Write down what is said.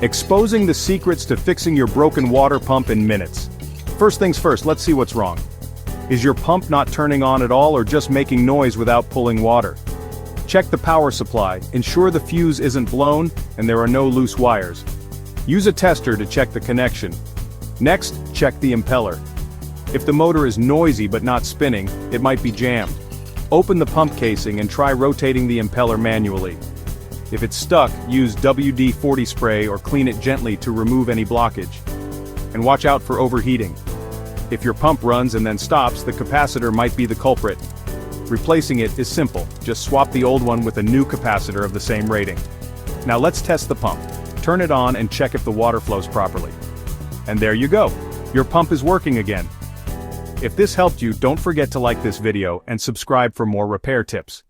Exposing the secrets to fixing your broken water pump in minutes. First things first, let's see what's wrong. Is your pump not turning on at all or just making noise without pulling water? Check the power supply, ensure the fuse isn't blown and there are no loose wires. Use a tester to check the connection. Next, check the impeller. If the motor is noisy but not spinning, it might be jammed. Open the pump casing and try rotating the impeller manually. If it's stuck, use WD-40 spray or clean it gently to remove any blockage. And watch out for overheating. If your pump runs and then stops, the capacitor might be the culprit. Replacing it is simple, just swap the old one with a new capacitor of the same rating. Now let's test the pump. Turn it on and check if the water flows properly. And there you go, your pump is working again. If this helped you, don't forget to like this video and subscribe for more repair tips.